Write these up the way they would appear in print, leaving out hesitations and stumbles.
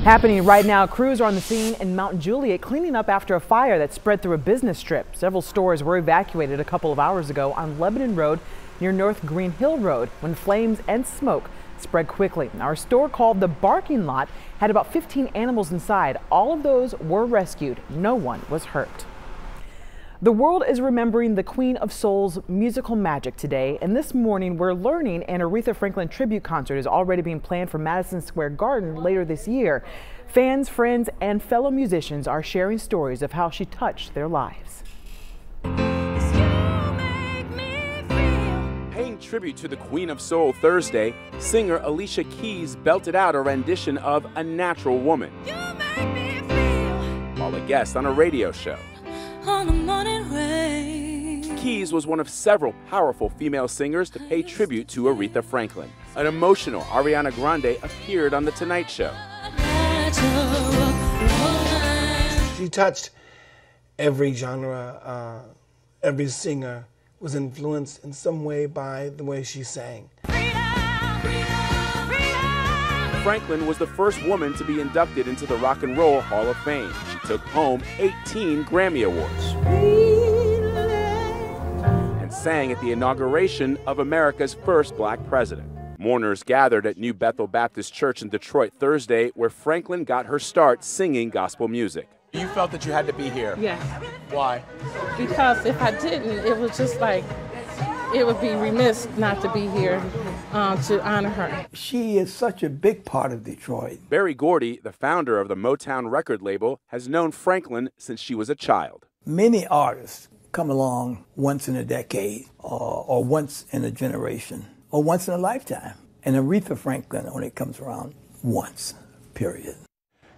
Happening right now, crews are on the scene in Mount Juliet cleaning up after a fire that spread through a business strip. Several stores were evacuated a couple of hours ago on Lebanon Road near North Green Hill Road when flames and smoke spread quickly. Our store, called the Barking Lot, had about 15 animals inside. All of those were rescued. No one was hurt. The world is remembering the Queen of Soul's musical magic today, and this morning we're learning an Aretha Franklin tribute concert is already being planned for Madison Square Garden later this year. Fans, friends, and fellow musicians are sharing stories of how she touched their lives. Paying tribute to the Queen of Soul Thursday, singer Alicia belted out a rendition of A Natural Woman while a guest on a radio show. On the morning rain. Keys was one of several powerful female singers to pay tribute to Aretha Franklin. An emotional Ariana Grande appeared on The Tonight Show. She touched every genre. Every singer was influenced in some way by the way she sang. Franklin was the first woman to be inducted into the Rock and Roll Hall of Fame. She took home 18 Grammy Awards and sang at the inauguration of America's first black president. Mourners gathered at New Bethel Baptist Church in Detroit Thursday, where Franklin got her start singing gospel music. You felt that you had to be here? Yes. Why? Because if I didn't, it was just like, it would be remiss not to be here to honor her. She is such a big part of Detroit. Barry Gordy, the founder of the Motown record label, has known Franklin since she was a child. Many artists come along once in a decade, or once in a generation, or once in a lifetime. And Aretha Franklin only comes around once, period.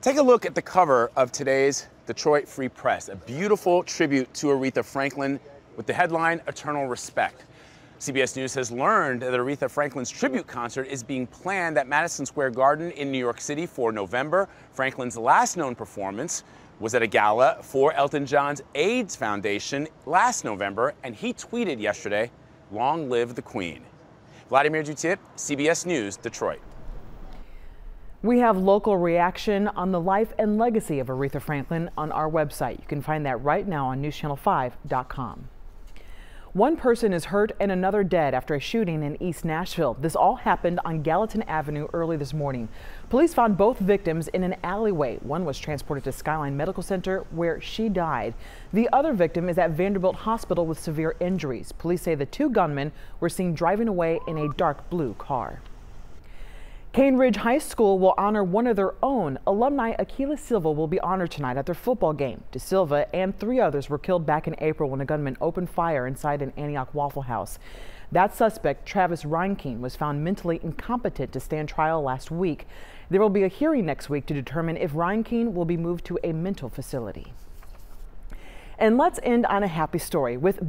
Take a look at the cover of today's Detroit Free Press, a beautiful tribute to Aretha Franklin with the headline, Eternal Respect. CBS News has learned that Aretha Franklin's tribute concert is being planned at Madison Square Garden in New York City for November. Franklin's last known performance was at a gala for Elton John's AIDS Foundation last November, and he tweeted yesterday, "Long live the Queen." Vladimir Dutip, CBS News, Detroit. We have local reaction on the life and legacy of Aretha Franklin on our website. You can find that right now on newschannel5.com. One person is hurt and another dead after a shooting in East Nashville. This all happened on Gallatin Avenue early this morning. Police found both victims in an alleyway. One was transported to Skyline Medical Center, where she died. The other victim is at Vanderbilt Hospital with severe injuries. Police say the two gunmen were seen driving away in a dark blue car. Cane Ridge High School will honor one of their own. Alumni Aquila Silva will be honored tonight at their football game. De Silva and 3 others were killed back in April when a gunman opened fire inside an Antioch Waffle House. That suspect, Travis Reinking, was found mentally incompetent to stand trial last week. There will be a hearing next week to determine if Reinking will be moved to a mental facility. And let's end on a happy story with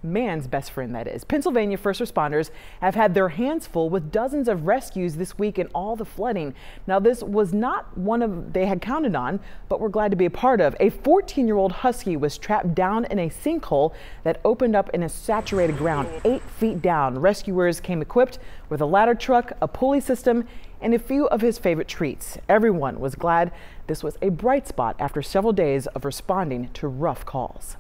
man's best friend, that is. Pennsylvania first responders have had their hands full with dozens of rescues this week in all the flooding. Now, this was not one they had counted on, but we're glad to be a part of. A 14-year-old husky was trapped down in a sinkhole that opened up in a saturated ground 8 feet down. Rescuers came equipped with a ladder truck, a pulley system, and a few of his favorite treats. Everyone was glad this was a bright spot after several days of responding to rough calls.